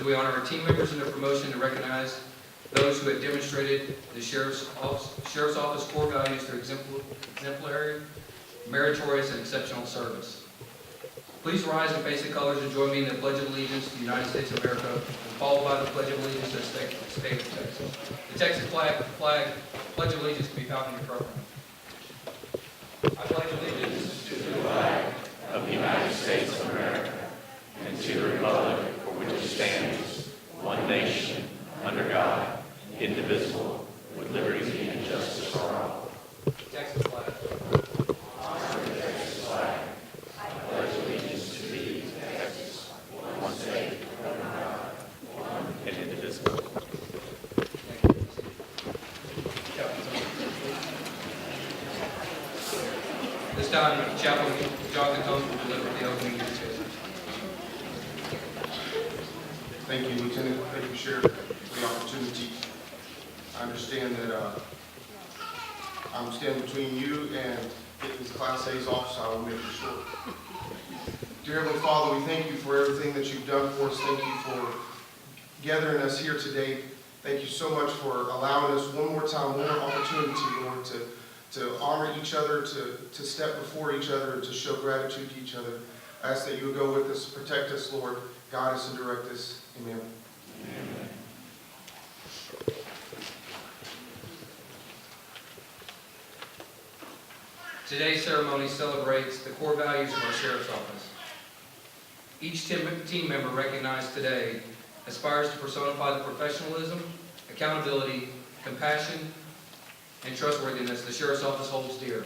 we honor our team members in their promotion and recognize those who have demonstrated the Sheriff's Office core values through exemplary, meritorious, and exceptional service. Please rise and face the colors and join me in the Pledge of Allegiance to the United States of America, and followed by the Pledge of Allegiance to the state of Texas. The Texas flag, Pledge of Allegiance can be found in your program. I pledge allegiance to the flag of the United States of America and to the republic for which it stands, one nation, under God, indivisible, with liberty and justice for all. Texas flag. Honor the Texas flag. I pledge allegiance to thee, Texas, one state, under God, one and indivisible. This time, Chaplain Jonathan Holmes will deliver the opening discourse. Thank you, Lieutenant. Thank you, Sheriff, for the opportunity. I understand that I'm standing between you and getting this Class A's off, so I will make it short. Dear Heavenly Father, we thank you for everything that you've done for us. Thank you for gathering us here today. Thank you so much for allowing us one more time, one more opportunity, Lord, to honor each other, to step before each other, and to show gratitude to each other. I ask that you would go with us, protect us, Lord, guide us and direct us. Amen. Amen. Today's ceremony celebrates the core values of our Sheriff's Office. Each team member recognized today aspires to personify the professionalism, accountability, compassion, and trustworthiness the Sheriff's Office holds dear.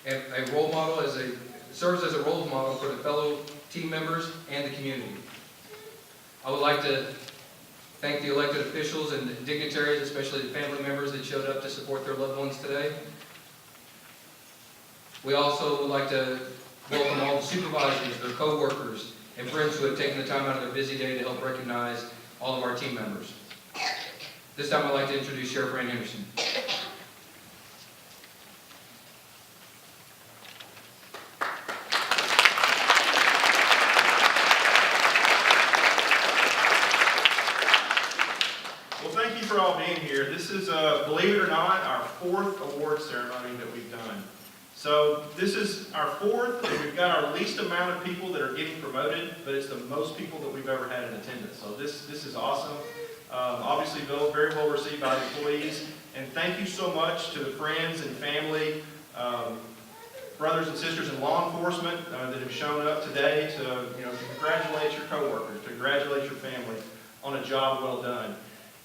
And a role model serves as a role model for the fellow team members and the community. I would like to thank the elected officials and the dignitaries, especially the family members that showed up to support their loved ones today. We also would like to welcome all the supervisors, their co-workers, and friends who have taken the time out of their busy day to help recognize all of our team members. This time I'd like to introduce Sheriff Rand Henderson. Well, thank you for all being here. This is, believe it or not, our fourth award ceremony that we've done. So this is our fourth, and we've got our least amount of people that are getting promoted, but it's the most people that we've ever had in attendance. So this is awesome. Obviously, very well received by the employees. And thank you so much to the friends and family, brothers and sisters in law enforcement that have shown up today to congratulate your coworkers, to congratulate your family on a job well done.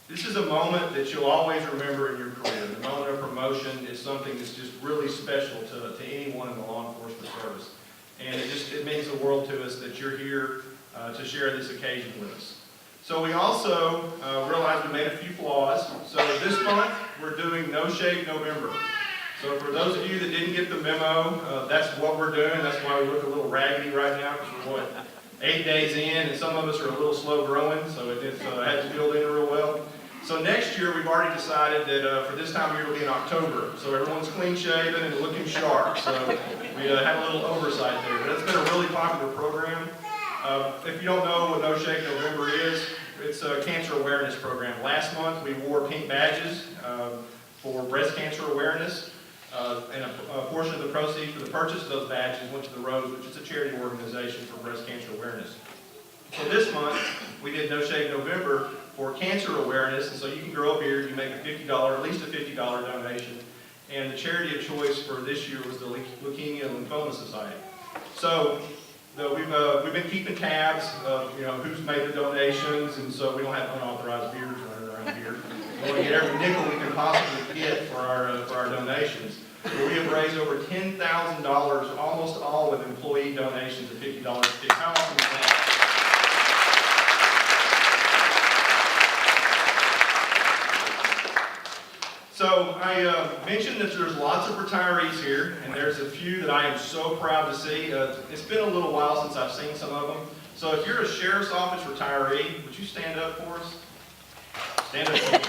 This is a moment that you'll always remember in your career. The moment of promotion is something that's just really special to anyone in the law enforcement service. And it means the world to us that you're here to share this occasion with us. So we also realized we made a few flaws. So this month, we're doing No Shave November. So for those of you that didn't get the memo, that's what we're doing. That's why we look a little raggedy right now, because we're 8 days in, and some of us are a little slow growing, so it hasn't filled in real well. So next year, we've already decided that for this time of year, it'll be in October. So everyone's clean shaven and looking sharp. So we had a little oversight there. But it's been a really popular program. If you don't know what No Shave November is, it's a cancer awareness program. Last month, we wore pink badges for breast cancer awareness. And a portion of the proceeds for the purchase of those badges went to the Rose, which is a charity organization for breast cancer awareness. So this month, we did No Shave November for cancer awareness, and so you can go up here, you make a $50, at least a $50 donation, and the charity of choice for this year was the Leukemia and Lymphoma Society. So we've been keeping tabs of who's made the donations, and so we don't have unauthorized beards running around here. We want to get every nickel we can possibly get for our donations. But we have raised over $10,000, almost all with employee donations of $50 each. How awesome is that? So I mentioned that there's lots of retirees here, and there's a few that I am so proud to see. It's been a little while since I've seen some of them. So if you're a Sheriff's Office retiree, would you stand up for us? Stand up for me.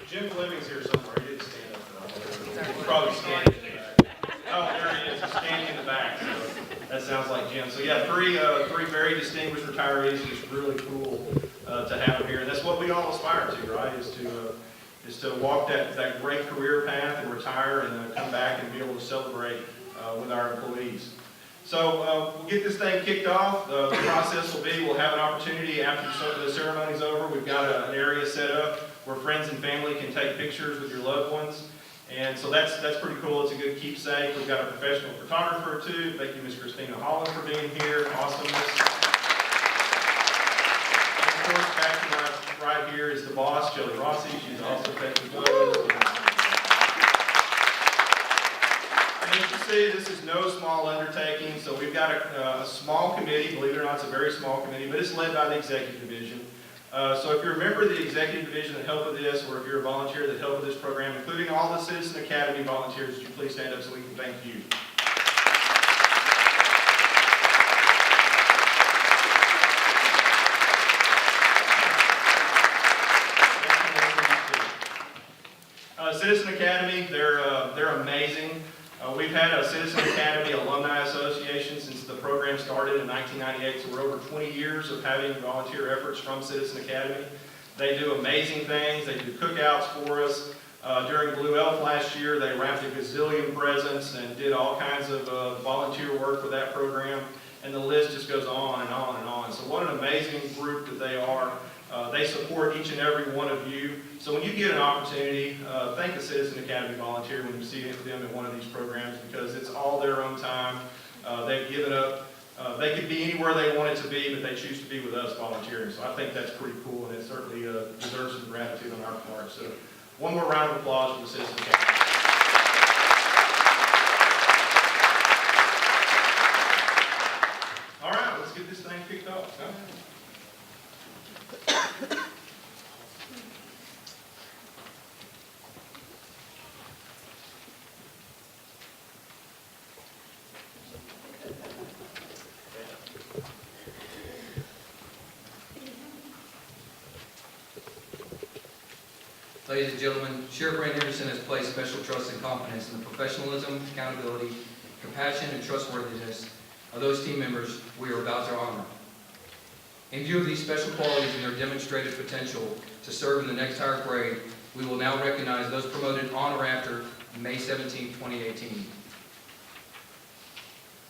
Jim Fleming's here somewhere. That sounds like Jim. So yeah, three very distinguished retirees. It's really cool to have them here. And that's what we all aspire to, right? Is to walk that great career path and retire and come back and be able to celebrate with our employees. So we'll get this thing kicked off. The process will be, we'll have an opportunity after the ceremony's over. We've got an area set up where friends and family can take pictures with your loved ones. And so that's pretty cool. It's a good keepsake. We've got a professional photographer too. Thank you, Ms. Christina Holland, for being here. Awesomeness. And of course, back to my right here is the boss, Shelby Rossi. She's also taking photos. And as you see, this is no small undertaking. So we've got a small committee. Believe it or not, it's a very small committee, but it's led by the executive division. So if you're a member of the executive division that helped with this, or if you're a volunteer that helped with this program, including all the Citizen Academy volunteers, would you please stand up so we can thank you? Citizen Academy, they're amazing. We've had a Citizen Academy Alumni Association since the program started in 1998, so we're over 20 years of having volunteer efforts from Citizen Academy. They do amazing things. They do cookouts for us. During Blue Elf last year, they wrapped a gazillion presents and did all kinds of volunteer work with that program, and the list just goes on and on and on. So what an amazing group that they are. They support each and every one of you. So when you get an opportunity, thank the Citizen Academy volunteer when you see them in one of these programs, because it's all their own time. They've given up. They could be anywhere they wanted to be, but they choose to be with us volunteering. So I think that's pretty cool, and it certainly deserves some gratitude on our part. So one more round of applause for the Citizen Academy. All right, let's get this thing kicked off. Huh? Ladies and gentlemen, Sheriff Brand Henderson has placed special trust and confidence in the professionalism, accountability, compassion, and trustworthiness of those team members we are about to honor. In view of these special qualities and their demonstrated potential to serve in the next higher grade, we will now recognize those promoted on or after May 17, 2018.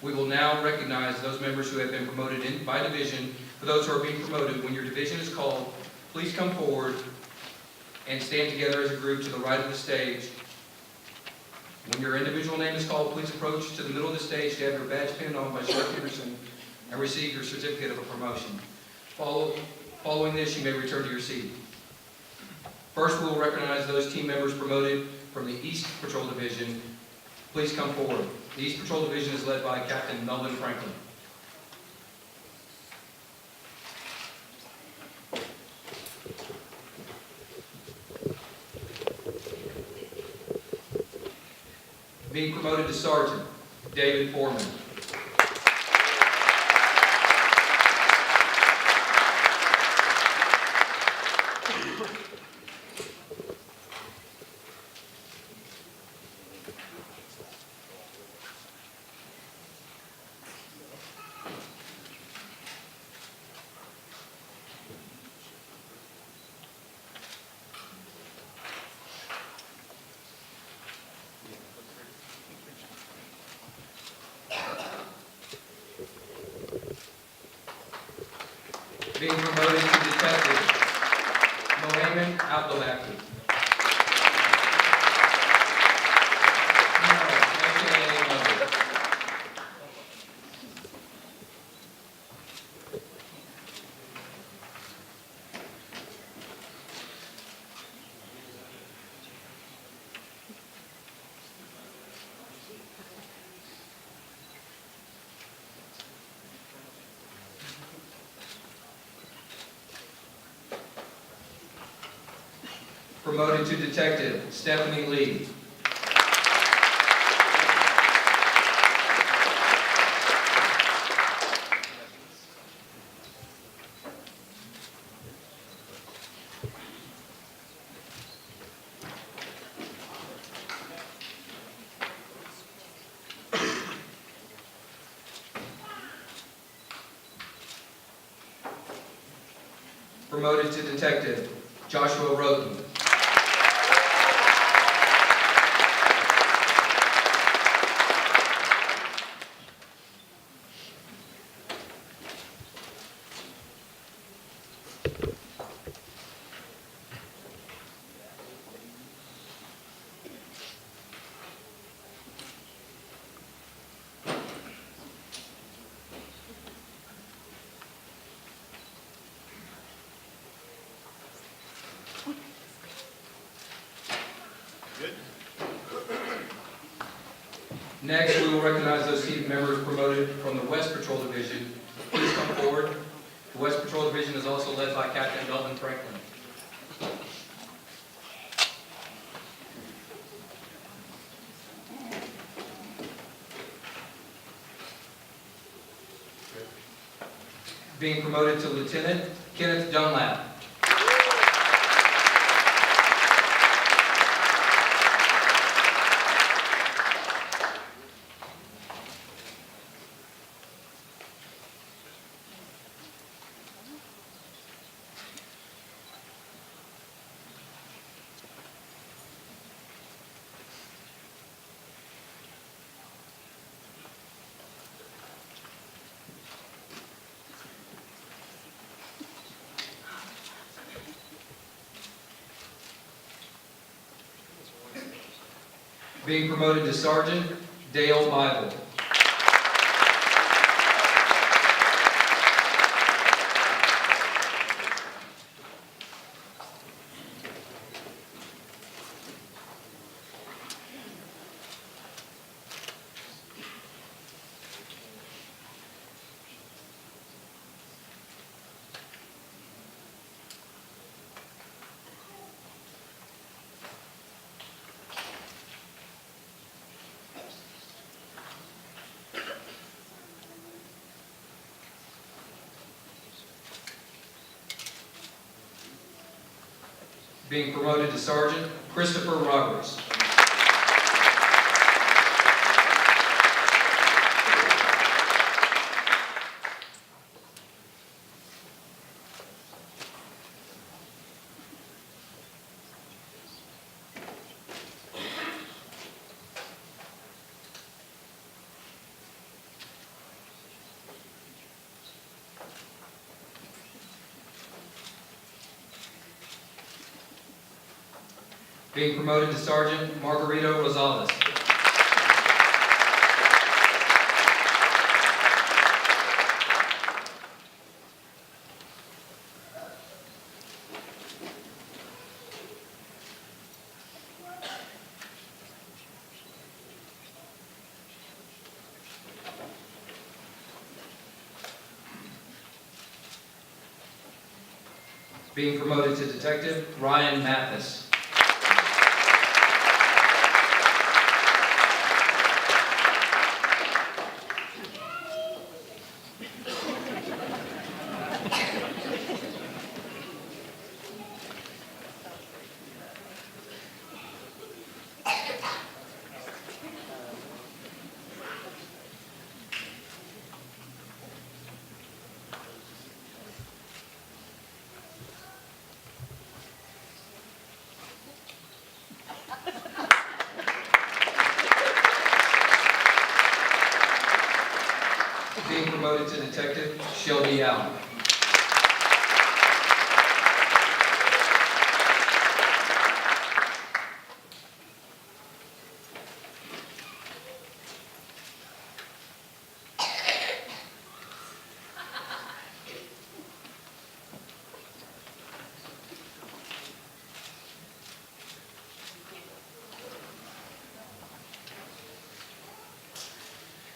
We will now recognize those members who have been promoted by division. For those who are being promoted, when your division is called, please come forward and stand together as a group to the right of the stage. When your individual name is called, please approach to the middle of the stage to have your badge pinned on by Sheriff Henderson and receive your certificate of a promotion. Following this, you may return to your seat. First, we will recognize those team members promoted from the East Patrol Division. Please come forward. The East Patrol Division is led by Captain Melvin Franklin. Being promoted to Sergeant, David Foreman. Being promoted to Detective, Moamen Abdelbaky. Promoted to Detective, Stehanie Lee. Promoted to detective, Joshua Wroten. Next, we will recognize those team members promoted from the West Patrol Division. Please come forward. The West Patrol Division is also led by Captain Melvin Franklin. Being promoted to Lieutenant, Kenneth Dunlap. Being promoted to Sergeant, Dale Bible. Being promoted to Sergeant, Christopher Roberts. Being promoted to Sergeant, Margarito Rosales. Being promoted to Detective, Ryan Mathis. Being promoted to Detective, Shelby Yow.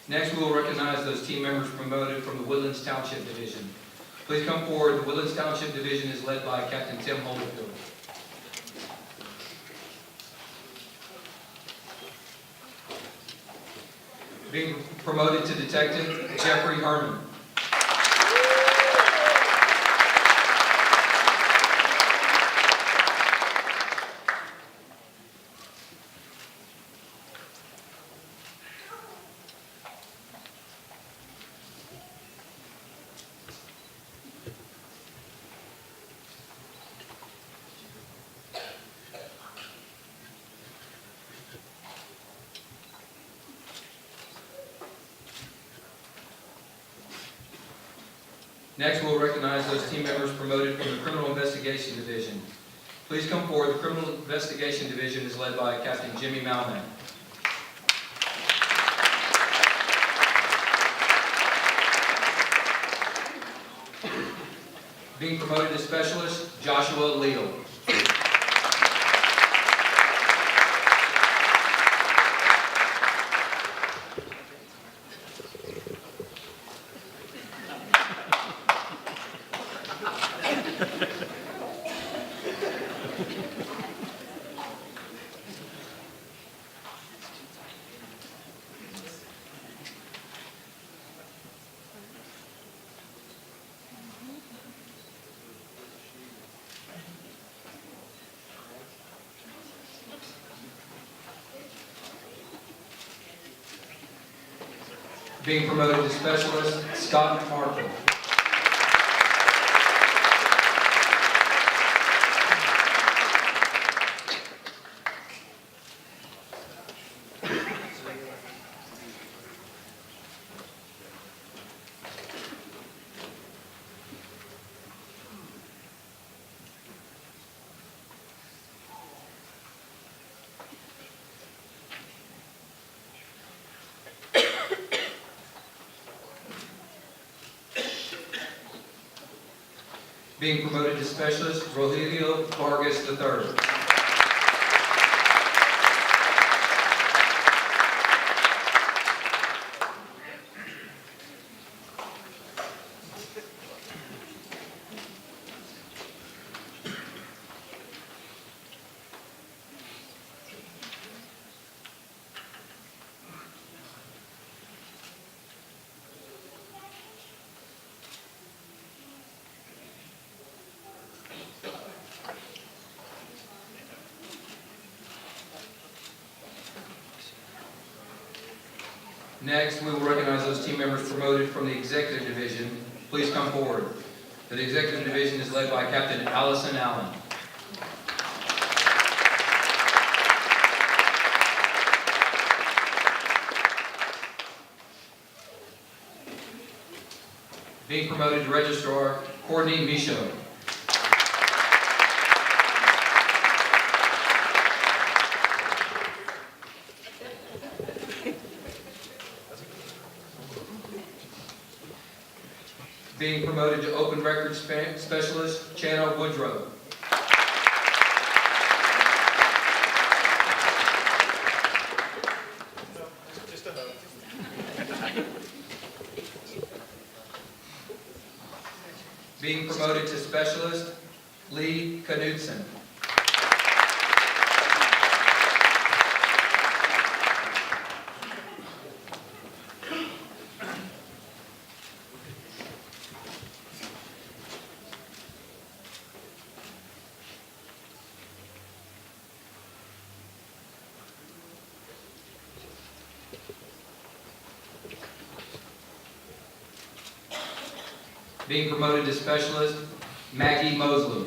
Next, we will recognize those team members promoted from the Woodlands Township Division. Please come forward. The Woodlands Township Division is led by Captain Tim Holyfield. Being promoted to Detective, Jeffery Herman. Next, we'll recognize those team members promoted from the Criminal Investigation Division. Please come forward. The Criminal Investigation Division is led by Captain Jimmy Moamen. Being promoted to Specialist, Joshua Leal. Being promoted to Specialist, Scott McMartin. Being promoted to Specialist, Rogelio Vargas III. Next, we will recognize those team members promoted from the Executive Division. Please come forward. The Executive Division is led by Captain Allison Allen. Being promoted to Registrar, Courtney Michaud. Being promoted to Open Records Specialist, Channel Woodrow. Being promoted to Specialist, Lee Knudsen. Being promoted to Specialist, Maggie Mosley.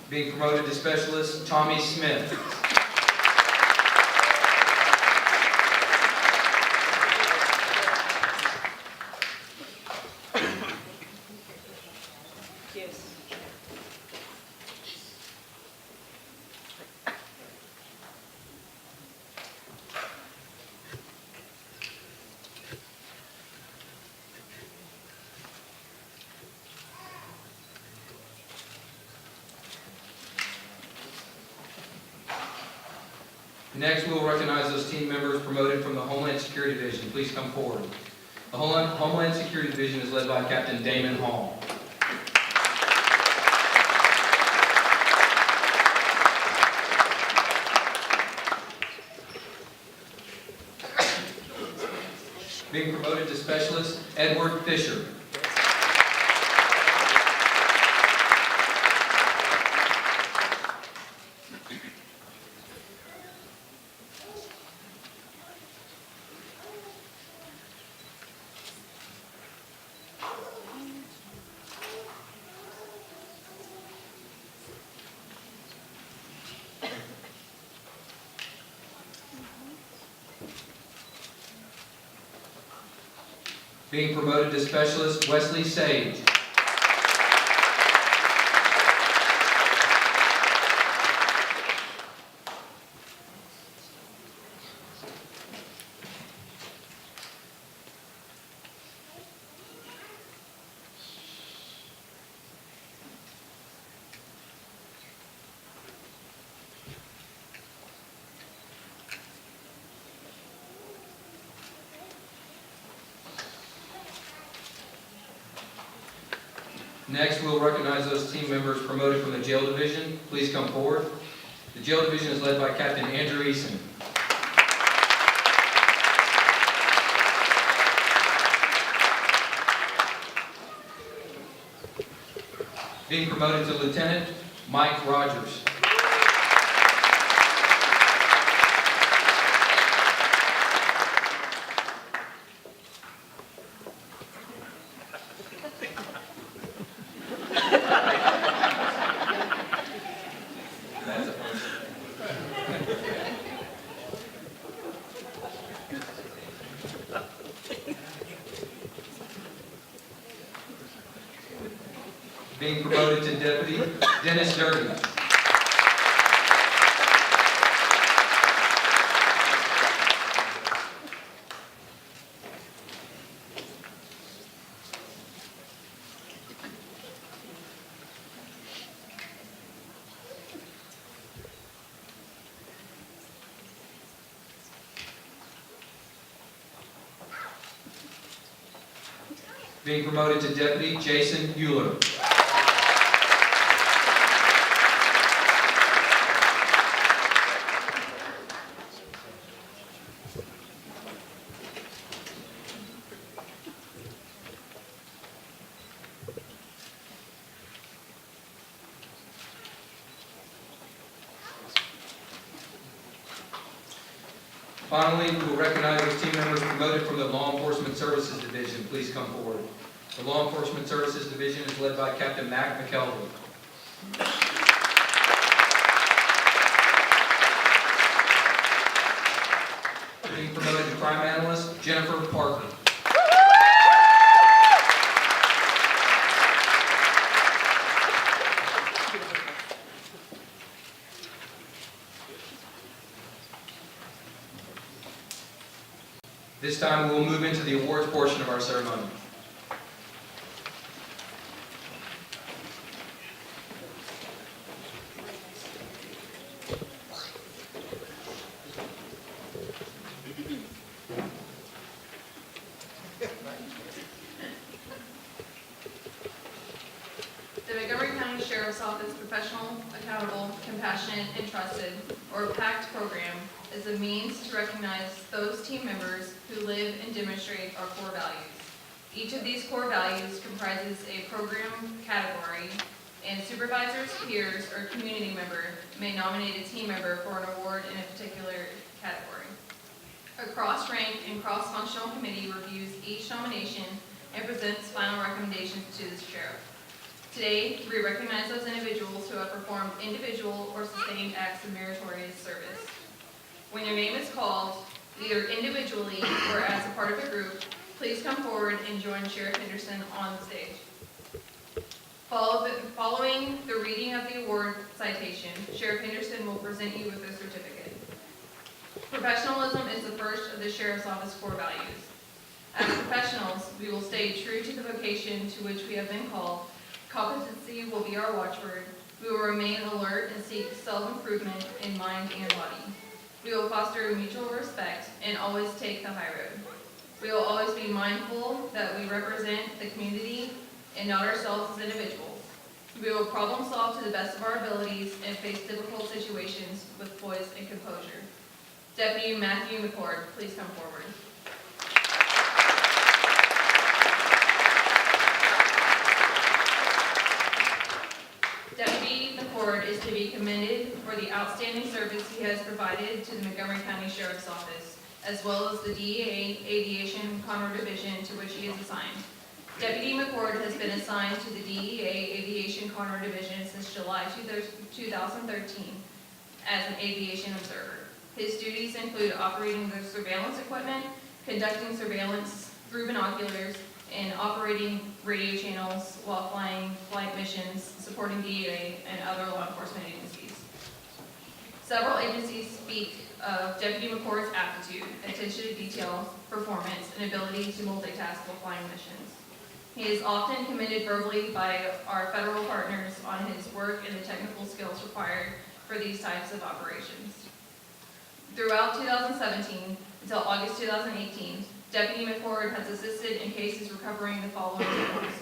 Being promoted to Specialist, Tommy Smith. Next, we will recognize those team members promoted from the Homeland Security Division. Please come forward. The Homeland Security Division is led by Captain Damon Hall. Being promoted to Specialist, Edward Fisher. Being promoted to Specialist, Wesley Sage. Next, we'll recognize those team members promoted from the jail division. Please come forward. The jail division is led by Captain Andrew Eason. Being promoted to Lieutenant, Mike Rogers. Being promoted to Deputy, Dennis Durden. Being promoted to Deputy, Jason Euler. Finally, we will recognize those team members promoted from the Law Enforcement Services Division. Please come forward. The Law Enforcement Services Division is led by Captain Mac McKelvey. Being promoted to Crime Analyst, Jennifer Parker. This time we will move into the awards portion of our ceremony. The Montgomery County Sheriff's Office Professional, Accountable, Compassionate, and Trusted, or PACT program, is a means to recognize those team members who live and demonstrate our core values. Each of these core values comprises a program category, and supervisors, peers, or community member may nominate a team member for an award in a particular category. A cross-rank and cross-functional committee reviews each nomination and presents final recommendations to the sheriff. Today, we recognize those individuals who have performed individual or sustained acts of meritorious service. When your name is called, either individually or as a part of a group, please come forward and join Sheriff Henderson on the stage. Following the reading of the award citation, Sheriff Henderson will present you with a certificate. Professionalism is the first of the Sheriff's Office core values. As professionals, we will stay true to the vocation to which we have been called. Competency will be our watchword. We will remain alert and seek self-improvement in mind and body. We will foster mutual respect and always take the high road. We will always be mindful that we represent the community and not ourselves as individuals. We will problem solve to the best of our abilities and face difficult situations with poise and composure. Deputy Matthew McCord, please come forward. Deputy McCord is to be commended for the outstanding service he has provided to the Montgomery County Sheriff's Office, as well as the DEA Aviation Conroe Division to which he is assigned. Deputy McCord has been assigned to the DEA Aviation Conroe Division since July 2013 as an aviation observer. His duties include operating the surveillance equipment, conducting surveillance through binoculars and operating radio channels while flying flight missions, supporting DEA and other law enforcement agencies. Several agencies speak of Deputy McCord's aptitude, attention to detail, performance, and ability to multitask while flying missions. He is often commended verbally by our federal partners on his work and the technical skills required for these types of operations. Throughout 2017 until August 2018, Deputy McCord has assisted in cases recovering the following totals: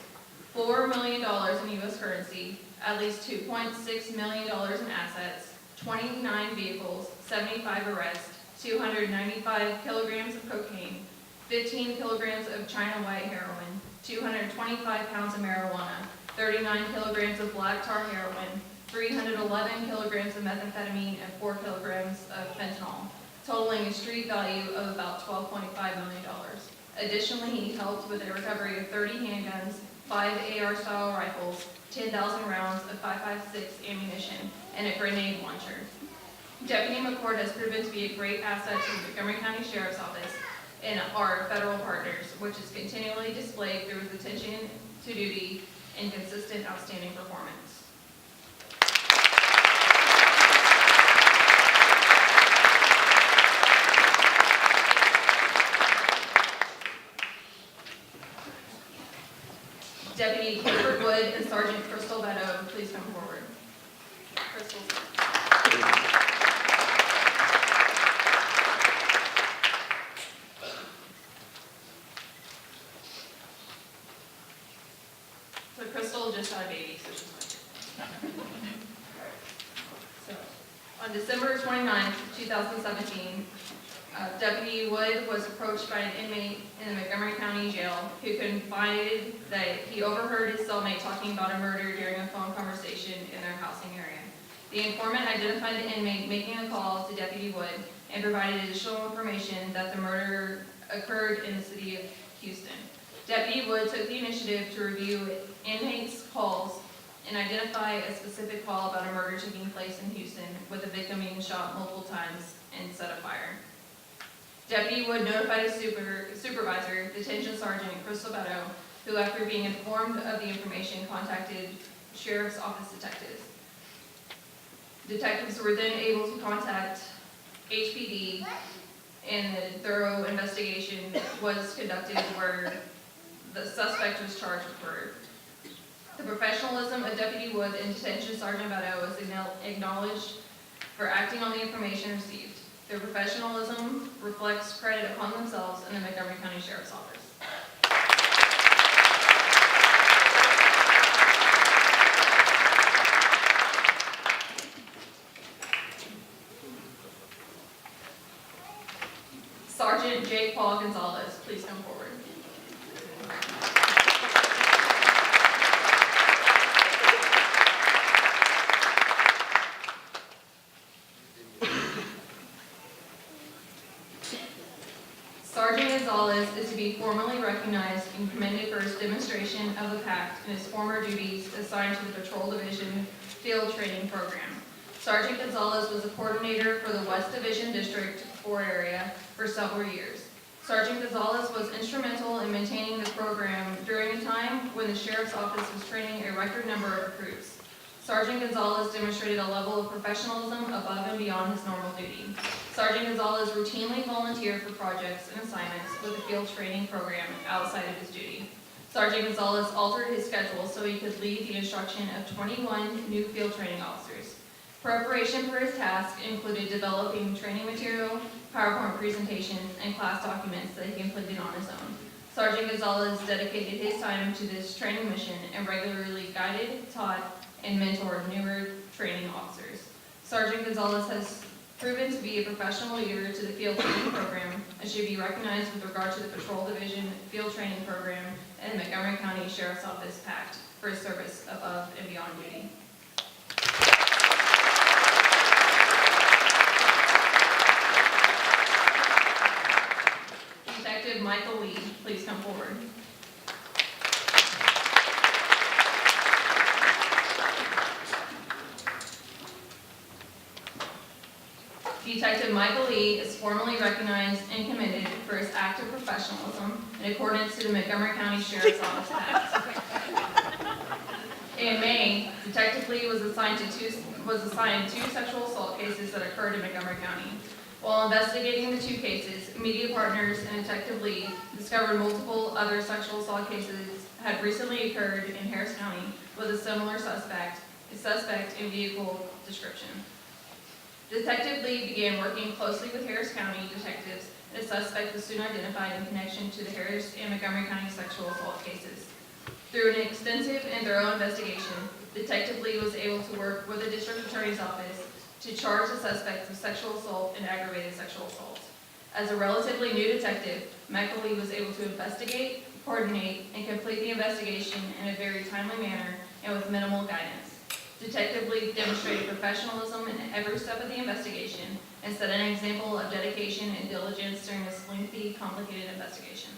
$4 million in U.S. currency, at least $2.6 million in assets, 29 vehicles, 75 arrests, 295 kilograms of cocaine, 15 kilograms of China white heroin, 225 pounds of marijuana, 39 kilograms of black tar heroin, 311 kilograms of methamphetamine, and 4 kilograms of fentanyl, totaling a street value of about $12.5 million. Additionally, he helped with the recovery of 30 handguns, 5 AR-style rifles, 10,000 rounds of 5.56 ammunition, and a grenade launcher. Deputy McCord has proven to be a great asset to the Montgomery County Sheriff's Office and our federal partners, which is continually displayed through his attention to duty and consistent outstanding performance. Deputy Clifford Wood and Sergeant Crystal Beto, please come forward. Crystal. So Crystal just had a baby, so she's like. So, on December 29th, 2017, Deputy Wood was approached by an inmate in the Montgomery County Jail who confided that he overheard his cellmate talking about a murder during a phone conversation in their housing area. The informant identified the inmate making a call to Deputy Wood and provided additional information that the murder occurred in the city of Houston. Deputy Wood took the initiative to review inmates' calls and identify a specific call about a murder taking place in Houston with the victim being shot multiple times and set afire. Deputy Wood notified his supervisor, Detention Sergeant Crystal Beto, who, after being informed of the information, contacted Sheriff's Office detectives. Detectives were then able to contact HPD, and a thorough investigation was conducted where the suspect was charged with murder. The professionalism of Deputy Wood and Detention Sergeant Beto was acknowledged for acting on the information received. Their professionalism reflects credit upon themselves and the Montgomery County Sheriff's Office. Sergeant J. Paul Gonzales, please come forward. Sergeant Gonzales is to be formally recognized and commended for his demonstration of the pact and his former duties assigned to the Patrol Division Field Training Program. Sergeant Gonzales was the coordinator for the West Division District 4 area for several years. Sergeant Gonzales was instrumental in maintaining the program during a time when the Sheriff's Office was training a record number of recruits. Sergeant Gonzales demonstrated a level of professionalism above and beyond his normal duty. Sergeant Gonzales routinely volunteered for projects and assignments with the field training program outside of his duty. Sergeant Gonzales altered his schedule so he could lead the instruction of 21 new field training officers. Preparation for his task included developing training material, PowerPoint presentations, and class documents that he completed on his own. Sergeant Gonzales dedicated his time to this training mission and regularly guided, taught, and mentored newer training officers. Sergeant Gonzales has proven to be a professional leader to the field training program and should be recognized with regard to the Patrol Division Field Training Program and the Montgomery County Sheriff's Office Pact for his service above and beyond duty. Detective Michael Lee, please come forward. Detective Michael Lee is formally recognized and commended for his act of professionalism in accordance to the Montgomery County Sheriff's Office Act. In May, Detective Lee was assigned two sexual assault cases that occurred in Montgomery County. While investigating the 2 cases, media partners and Detective Lee discovered multiple other sexual assault cases had recently occurred in Harris County with a similar suspect in vehicle description. Detective Lee began working closely with Harris County detectives, and a suspect was soon identified in connection to the Harris and Montgomery County sexual assault cases. Through an extensive and thorough investigation, Detective Lee was able to work with the District Attorney's Office to charge the suspects of sexual assault and aggravated sexual assault. As a relatively new detective, Michael Lee was able to investigate, coordinate, and complete the investigation in a very timely manner and with minimal guidance. Detective Lee demonstrated professionalism in every step of the investigation and set an example of dedication and diligence during this lengthy, complicated investigation.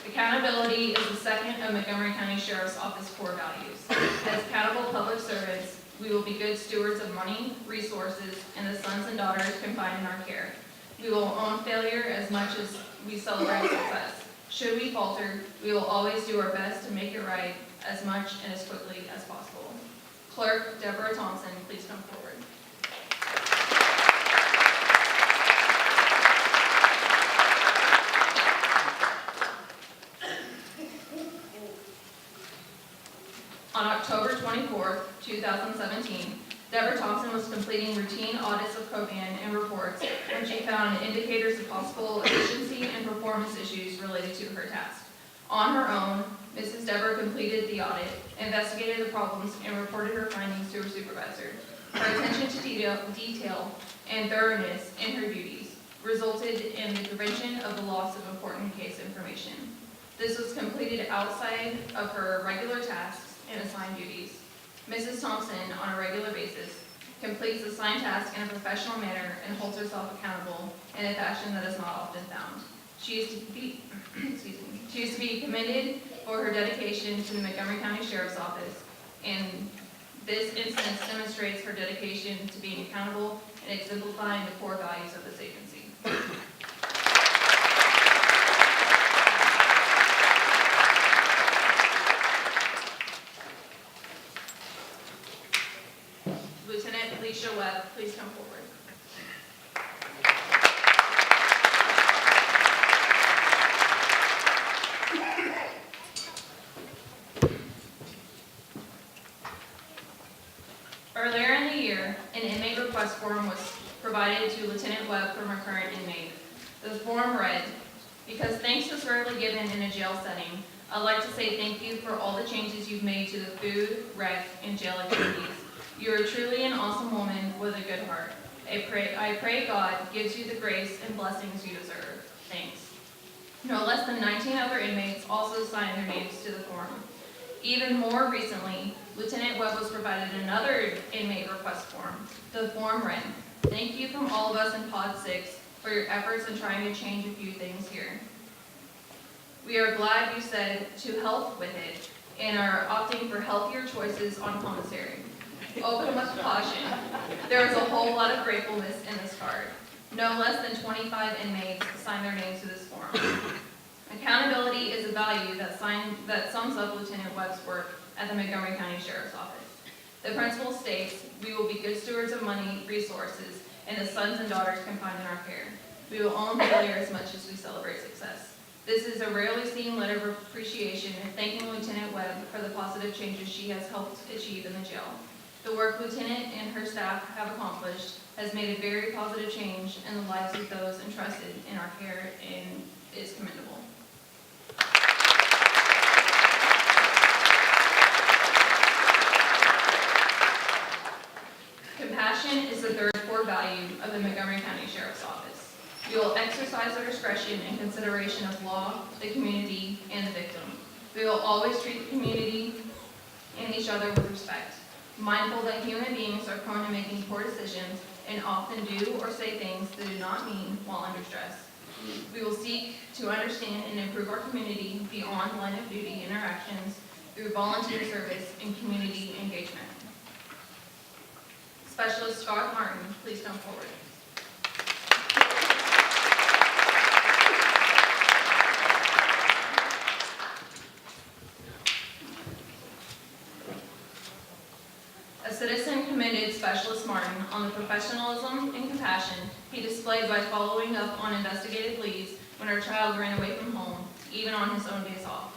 Accountability is the second of Montgomery County Sheriff's Office core values. As accountable public servants, we will be good stewards of money, resources, and the sons and daughters confined in our care. We will own failure as much as we celebrate success. Should we falter, we will always do our best to make it right as much and as quickly as possible. Clerk Deborah Thompson, please come forward. On October 24, 2017, Deborah Thompson was completing routine audits of Copan and reports when she found indicators of possible efficiency and performance issues related to her task. On her own, Mrs. Deborah completed the audit, investigated the problems, and reported her findings to her supervisor. Her attention to detail and thoroughness in her duties resulted in the prevention of the loss of important case information. This was completed outside of her regular tasks and assigned duties. Mrs. Thompson, on a regular basis, completes assigned tasks in a professional manner and holds herself accountable in a fashion that is not often found. She is to be, she is to be commended for her dedication to the Montgomery County Sheriff's Office, and this instance demonstrates her dedication to being accountable and exemplifying the core values of this agency. Lieutenant Alicia Webb, please come forward. Earlier in the year, an inmate request form was provided to Lieutenant Webb from her current inmate. The form read, "Because thanks is rarely given in a jail setting, I'd like to say thank you for all the changes you've made to the food, rec, and jail activities. You are truly an awesome woman with a good heart. I pray God gives you the grace and blessings you deserve. Thanks." No less than 19 other inmates also signed their names to the form. Even more recently, Lieutenant Webb was provided another inmate request form. The form read, "Thank you from all of us in Pod 6 for your efforts in trying to change a few things here. We are glad you said to help with it and are opting for healthier choices on commissary. Open with caution. There is a whole lot of gratefulness in this card." No less than 25 inmates signed their names to this form. Accountability is a value that sums up Lieutenant Webb's work at the Montgomery County Sheriff's Office. The principle states, "We will be good stewards of money, resources, and the sons and daughters confined in our care. We will own failure as much as we celebrate success." This is a rarely seen letter of appreciation and thanking Lieutenant Webb for the positive changes she has helped achieve in the jail. The work Lieutenant and her staff have accomplished has made a very positive change in the lives of those entrusted in our care and is commendable. Compassion is the third core value of the Montgomery County Sheriff's Office. We will exercise our discretion in consideration of law, the community, and the victim. We will always treat the community and each other with respect, mindful that human beings are prone to making poor decisions and often do or say things they do not mean while under stress. We will seek to understand and improve our community beyond line of duty interactions through volunteer service and community engagement. Specialist Scott Martin, please come forward. A citizen commended Specialist Martin on the professionalism and compassion he displayed by following up on investigative leads when her child ran away from home, even on his own days off.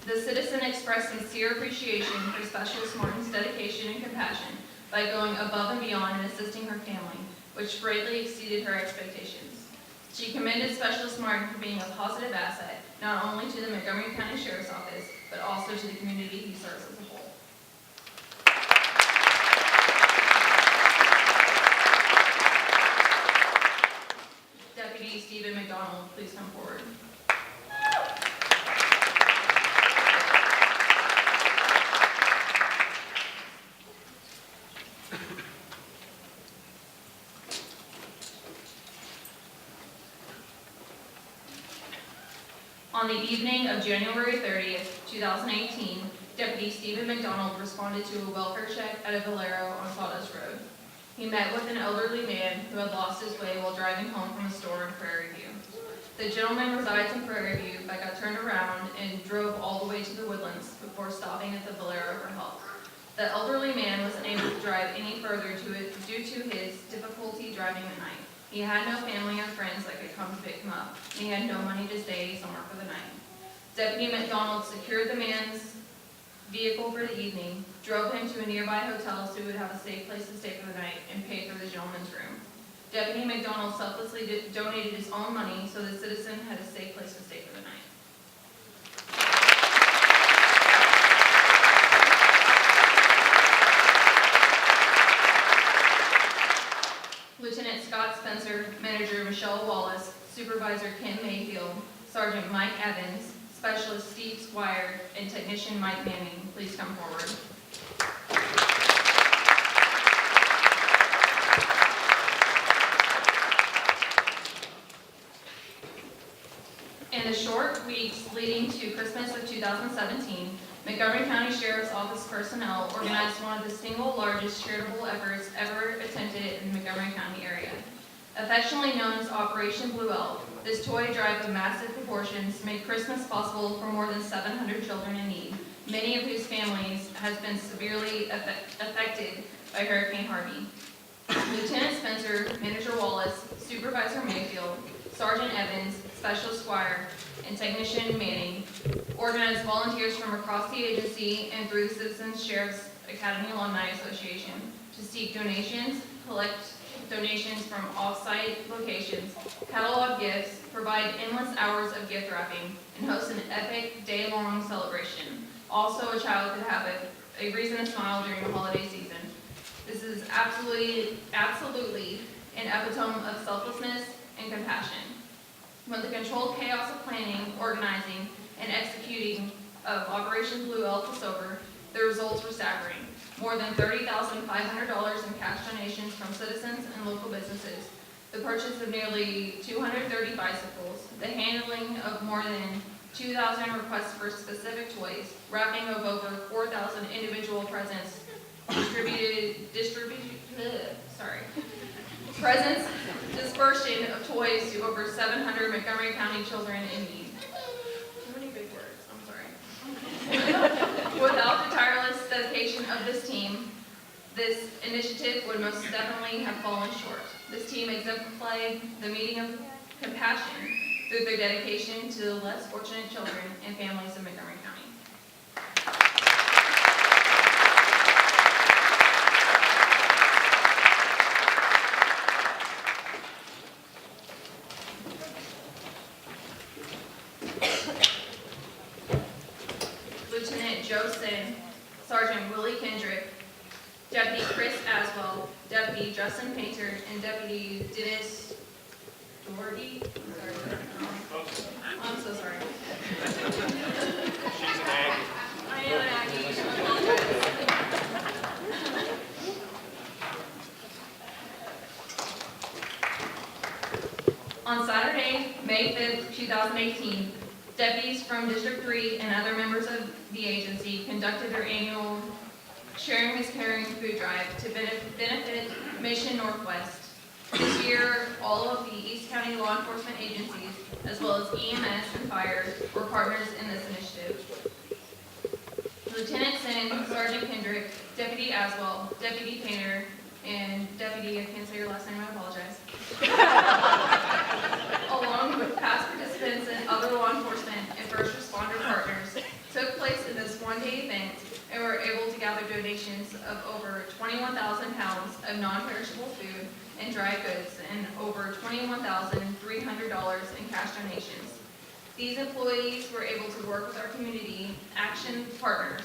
The citizen expressed sincere appreciation for Specialist Martin's dedication and compassion by going above and beyond in assisting her family, which greatly exceeded her expectations. She commended Specialist Martin for being a positive asset, not only to the Montgomery County Sheriff's Office, but also to the community he serves as a whole. Deputy Stephen Mcdonald, please come forward. On the evening of January 30th, 2018, Deputy Stephen McDonald responded to a welfare check at a Valero on Sawdust Road. He met with an elderly man who had lost his way while driving home from a store in Prairie View. The gentleman resides in Prairie View but got turned around and drove all the way to the Woodlands before stopping at the Valero for help. The elderly man was unable to drive any further due to his difficulty driving at night. He had no family or friends that could come to pick him up, and he had no money to stay somewhere for the night. Deputy McDonald secured the man's vehicle for the evening, drove him to a nearby hotel so he would have a safe place to stay for the night, and paid for the gentleman's room. Deputy McDonald selflessly donated his own money so the citizen had a safe place to stay for the night. Lieutenant Scott Spencer, Manager Michelle Wallace, Supervisor Kim Mayfield, Sergeant Mike Evans, Specialist Steve Squire, and Technician Mike Manning, please come forward. In the short weeks leading to Christmas of 2017, Montgomery County Sheriff's Office personnel organized one of the single largest charitable efforts ever attempted in the Montgomery County area. Affectionately known as Operation Blue Elk, this toy drive of massive proportions made Christmas possible for more than 700 children in need, many of whose families has been severely affected by Hurricane Harvey. Lieutenant Spencer, Manager Wallace, Supervisor Mayfield, Sergeant Evans, Specialist Squire, and Technician Manning organized volunteers from across the agency and through the Citizens Sheriff's Academy Alumni Association to seek donations, collect donations from off-site locations, catalog gifts, provide endless hours of gift wrapping, and host an epic day-long celebration. Also, a child could have a reason to smile during the holiday season. This is absolutely an epitome of selflessness and compassion. When the controlled chaos of planning, organizing, and executing of Operation Blue Elk was over, the results were staggering. More than $30,500 in cash donations from citizens and local businesses, the purchase of nearly 230 bicycles, the handling of more than 2,000 requests for specific toys, wrapping of over 4,000 individual presents, dispersion of toys to over 700 Montgomery County children in need. Too many big words, I'm sorry. Without the tireless dedication of this team, this initiative would most definitely have fallen short. This team exemplified the meaning of compassion through their dedication to the less fortunate children and families of Montgomery County. Lieutenant Joe Sin, Sergeant Willie Kendrick, Deputy Chris Aswell, Deputy Justin Painter, and Deputy Dennis Doherty. I'm so sorry. She's an Aggie. I am an Aggie. I apologize. On Saturday, May 5th, 2018, Deputies from District 3 and other members of the agency conducted their annual Sharing is Caring food drive to benefit Mission Northwest. This year, all of the East County law enforcement agencies, as well as EMS and fire, were partners in this initiative. Lieutenant Sin, Sergeant Kendrick, Deputy Aswell, Deputy Painter, and Deputy, I can't say your last name, I apologize, along with past participants and other law enforcement and first responder partners, took place in this one-day event and were able to gather donations of over 21,000 pounds of non-perishable food and dry goods and over $21,300 in cash donations. These employees were able to work with our community action partners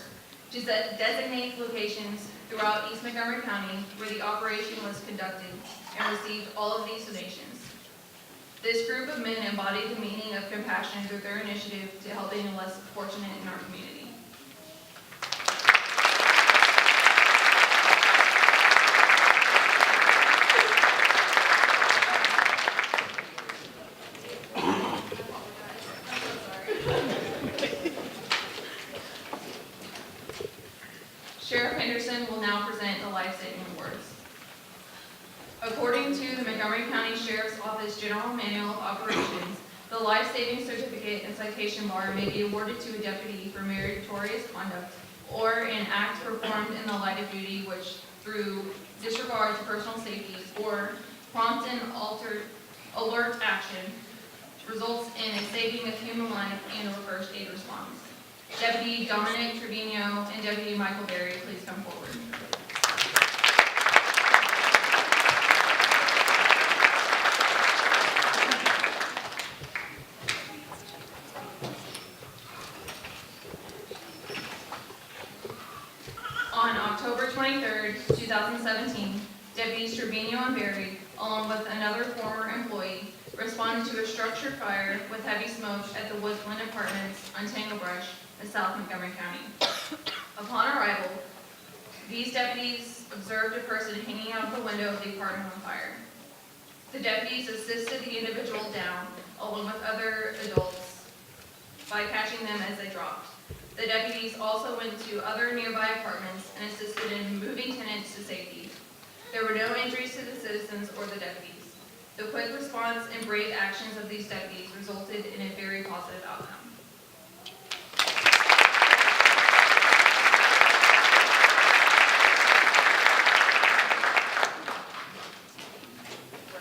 to designate locations throughout East Montgomery County where the operation was conducted and received all of these donations. This group of men embodied the meaning of compassion through their initiative to helping the less fortunate in our community. Sheriff Henderson will now present the life-saving awards. According to the Montgomery County Sheriff's Office General Manual of Operations, the life-saving certificate and citation bar may be awarded to a deputy for meritorious conduct or an act performed in the light of duty which, through disregard to personal safety or prompt and alert action, results in a saving of human life and or first aid response. Deputy Dominic Trevino and Deputy Michael Berry, please come forward. On October 23rd, 2017, Deputies Trevino and Berry, along with another former employee, responded to a structure fire with heavy smoke at the Woodland Apartments on Tangle Brush in South Montgomery County. Upon arrival, these deputies observed a person hanging out of the window of the apartment on fire. The deputies assisted the individual down, along with other adults, by catching them as they dropped. The deputies also went to other nearby apartments and assisted in moving tenants to safety. There were no injuries to the citizens or the deputies. The quick response and brave actions of these deputies resulted in a very positive outcome.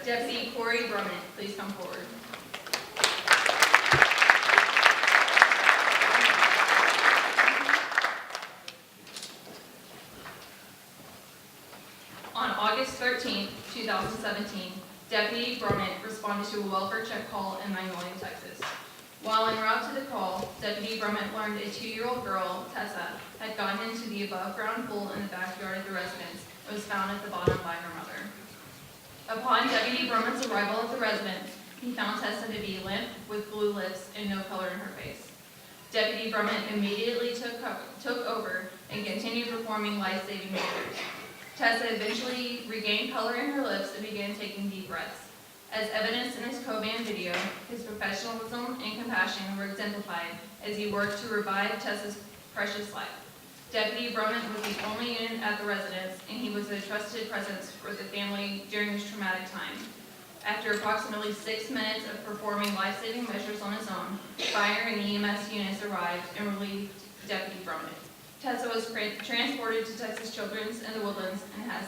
Deputy Corey Brummett, please come forward. On August 13th, 2017, Deputy Brummett responded to a welfare check call in Magnolia, Texas. While en route to the call, Deputy Brummett learned a 2-year-old girl, Tessa, had gotten into the above-ground pool in the backyard of the residence and was found at the bottom by her mother. Upon Deputy Brummett's arrival at the residence, he found Tessa to be limp, with blue lips, and no color in her face. Deputy Brummett immediately took over and continued performing life-saving measures. Tessa eventually regained color in her lips and began taking deep breaths. As evidenced in his co-van video, his professionalism and compassion were exemplified as he worked to revive Tessa's precious life. Deputy Brummett was the only unit at the residence, and he was a trusted presence for the family during this traumatic time. After approximately 6 minutes of performing life-saving measures on his own, fire and EMS units arrived and relieved Deputy Brummett. Tessa was transported to Texas Children's in the Woodlands and has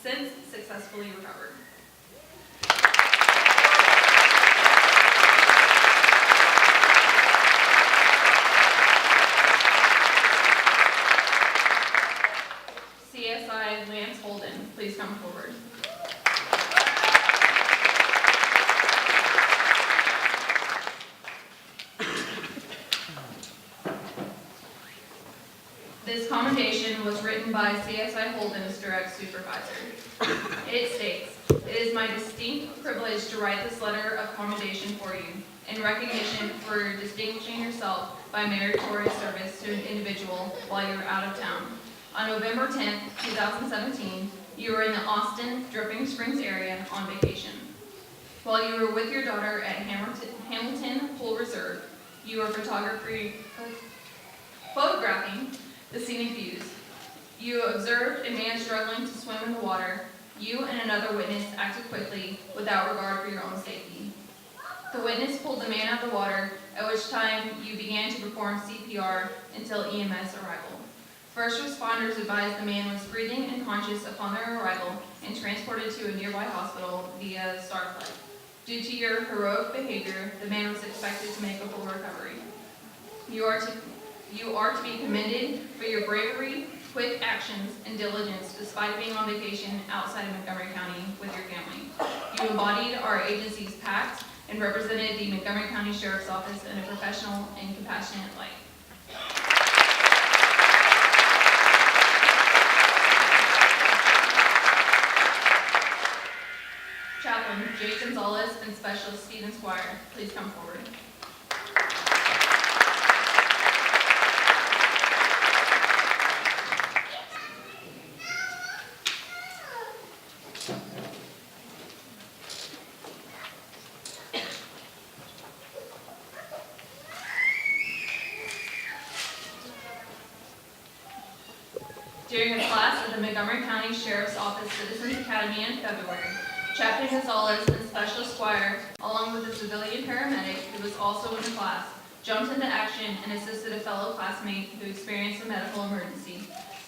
since successfully recovered. CSI Lance Holden, please come forward. This commendation was written by CSI Holden's direct supervisor. It states, "It is my distinct privilege to write this letter of commendation for you in recognition for distinguishing yourself by meritorious service to an individual while you were out of town. On November 10th, 2017, you were in the Austin, Dripping Springs area on vacation. While you were with your daughter at Hamilton Pool Reserve, You are photographing the scenic views. You observed a man struggling to swim in the water. You and another witness acted quickly without regard for your own safety. The witness pulled the man out of the water, at which time you began to perform CPR until EMS arrival. First responders advised the man was breathing and conscious upon their arrival and transported to a nearby hospital via Starflight. Due to your heroic behavior, the man was expected to make a full recovery. You are to be commended for your bravery, quick actions, and diligence despite being on vacation outside of Montgomery County with your family. You embodied our agency's pact and represented the Montgomery County Sheriff's Office in a professional and compassionate light. Chaplain Jake Gonzales and Specialist Stephen Squire, please come forward. During a class at the Montgomery County Sheriff's Office Citizens Academy in February, Chaplain Gonzales and Specialist Squire, along with a civilian paramedic who was also in the class, jumped into action and assisted a fellow classmate who experienced a medical emergency.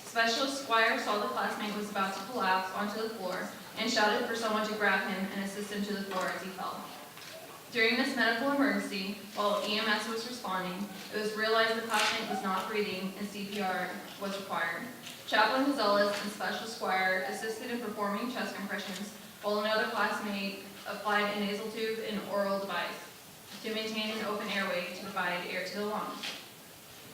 Specialist Squire saw the classmate was about to collapse onto the floor and shouted for someone to grab him and assist him to the floor as he fell. During this medical emergency, while EMS was responding, it was realized the classmate was not breathing and CPR was required. Chaplain Gonzales and Specialist Squire assisted in performing chest compressions, while another classmate applied a nasal tube and oral device to maintain an open airway to provide air to the lungs.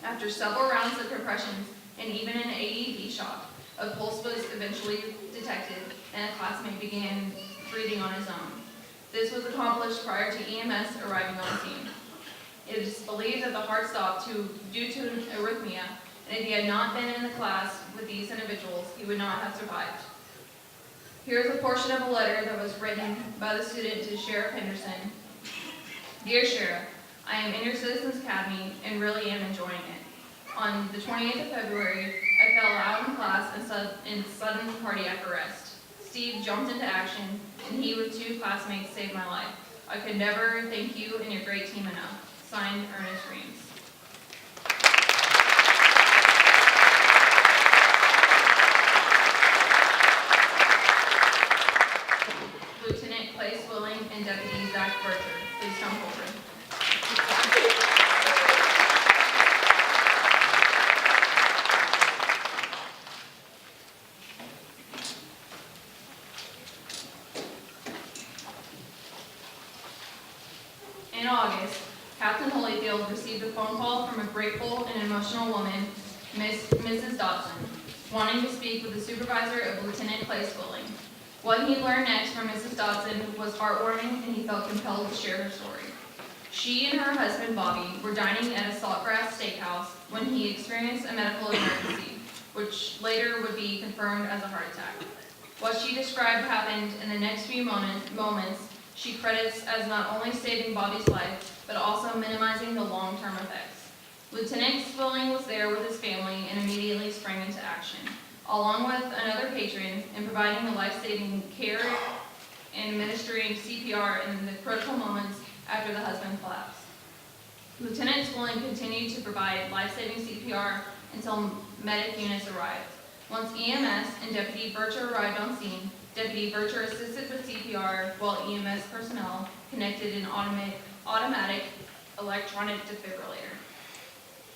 After several rounds of compressions and even an AED shock, a pulse was eventually detected and a classmate began breathing on his own. This was accomplished prior to EMS arriving on scene. It is believed that the heart stopped due to an arrhythmia, and if he had not been in the class with these individuals, he would not have survived. Here is a portion of a letter that was written by the student to Sheriff Henderson. Dear Sheriff, I am in your Citizens Academy and really am enjoying it. On the 28th of February, I fell out in class in sudden cardiac arrest. Steve jumped into action, and he with two classmates saved my life. I could never thank you and your great team enough. Signed, Ernest Reams. Lieutenant Clay Swilling and Deputy Zach Borchardt, please come forward. In August, Captain Holyfield received a phone call from a grateful and emotional woman, Mrs. Dodson, wanting to speak with the supervisor of Lieutenant Clay Swilling. What he learned next from Mrs. Dodson was heartwarming, and he felt compelled to share her story. She and her husband, Bobby, were dining at a Saltgrass Steakhouse when he experienced a medical emergency, which later would be confirmed as a heart attack. What she described happened in the next few moments she credits as not only saving Bobby's life, but also minimizing the long-term effects. Lieutenant Swilling was there with his family and immediately sprang into action, along with another patron, in providing the life-saving care and administering CPR in the critical moments after the husband collapsed. Lieutenant Swilling continued to provide life-saving CPR until medic units arrived. Once EMS and Deputy Borchardt arrived on scene, Deputy Borchardt assisted with CPR while EMS personnel connected an automatic electronic defibrillator.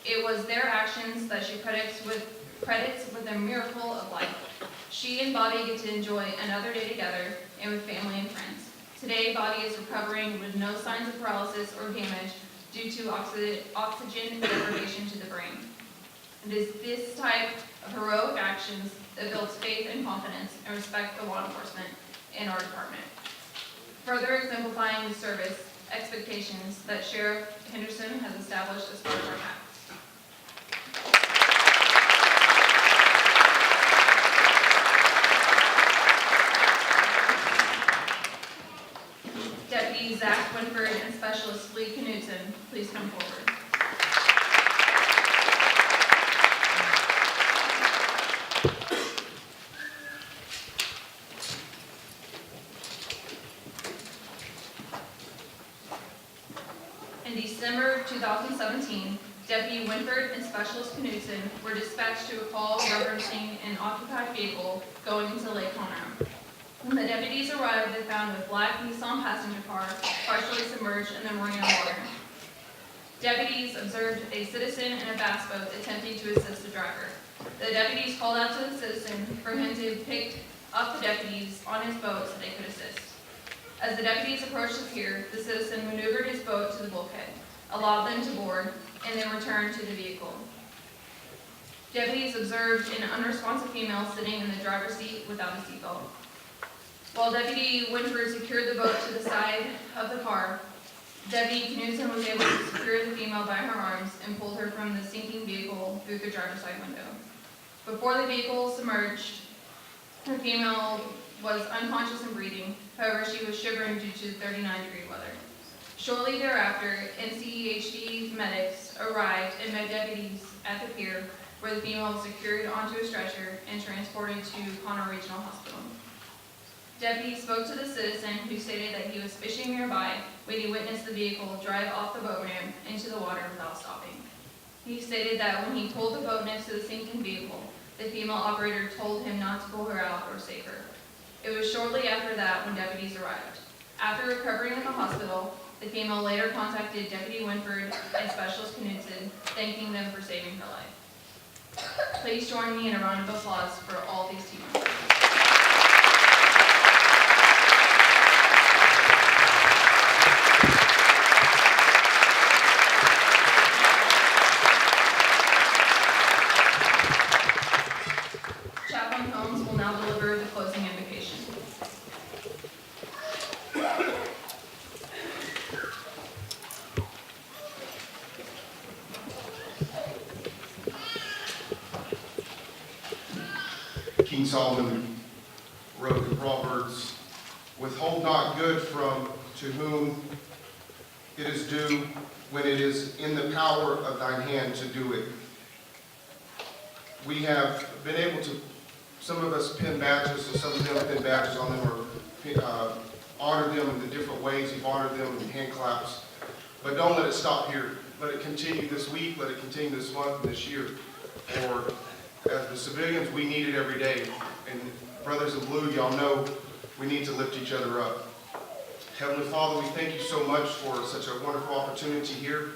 It was their actions that she credits with a miracle of life. She and Bobby get to enjoy another day together and with family and friends. Today, Bobby is recovering with no signs of paralysis or damage due to oxygen deprivation to the brain. It is this type of heroic actions that builds faith and confidence and respect for law enforcement in our department, further exemplifying the service expectations that Sheriff Henderson has established as part of our pact. Deputy Zach Winford and Specialist Lee Knudsen, please come forward. In December 2017, Deputy Winford and Specialist Knudsen were dispatched to a call referencing an occupied vehicle going into Lake Conroe. When the deputies arrived, they found a black Nissan passenger car partially submerged in the marina water. Deputies observed a citizen in a bass boat attempting to assist the driver. The deputies called out to the citizen for him to pick up the deputies on his boat so they could assist. As the deputies approached the pier, the citizen maneuvered his boat to the bulkhead, allowed them to board, and then returned to the vehicle. Deputies observed an unresponsive female sitting in the driver's seat without a seatbelt. While Deputy Winford secured the boat to the side of the car, Deputy Knudsen was able to secure the female by her arms and pulled her from the sinking vehicle through the driver's side window. Before the vehicle submerged, the female was unconscious and breathing. However, she was shivering due to 39-degree weather. Shortly thereafter, NCHD medics arrived and met deputies at the pier, where the female was secured onto a stretcher and transported to Conroe Regional Hospital. Deputies spoke to the citizen, who stated that he was fishing nearby when he witnessed the vehicle drive off the boat ramp into the water without stopping. He stated that when he pulled the boat next to the sinking vehicle, the female operator told him not to pull her out or save her. It was shortly after that when deputies arrived. After recovering in the hospital, the female later contacted Deputy Winford and Specialist Knudsen, thanking them for saving her life. Please join me in a round of applause for all these team members. Chaplain Combs will now deliver the closing invocation. King Solomon wrote the Proverbs, "Withhold not good from to whom it is due, when it is in the power of thine hand to do it." We have been able to, some of us pin badges, or some of them pin badges on them, or honor them in the different ways. You've honored them with hand claps. But don't let it stop here. Let it continue this week, let it continue this month, and this year. For as the civilians, we need it every day. And brothers in blue, y'all know we need to lift each other up. Heavenly Father, we thank you so much for such a wonderful opportunity here.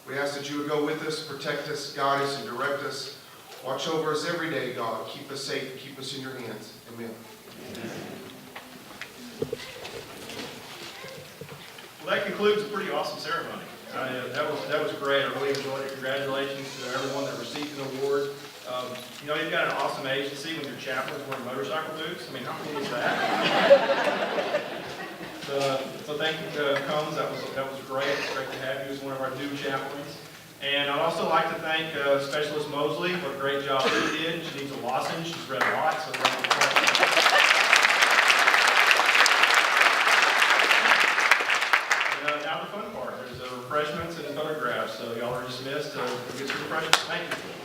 We ask that you would go with us, protect us, guide us, and direct us. Watch over us every day, God. Keep us safe and keep us in your hands. Amen. Well, that concludes a pretty awesome ceremony. That was great. I really enjoyed it. Congratulations to everyone that received an award. You've got an awesome agency when your chaplain's wearing motorcycle boots. I mean, how cool is that? So thank you, Combs. That was great. It's great to have you as one of our new chaplains. And I'd also like to thank Specialist Mosley. What a great job she did. She needs a lozenge. She's read a lot, so now the fun part. There's refreshments and photographs, so y'all are dismissed to get some refreshments. Thank you.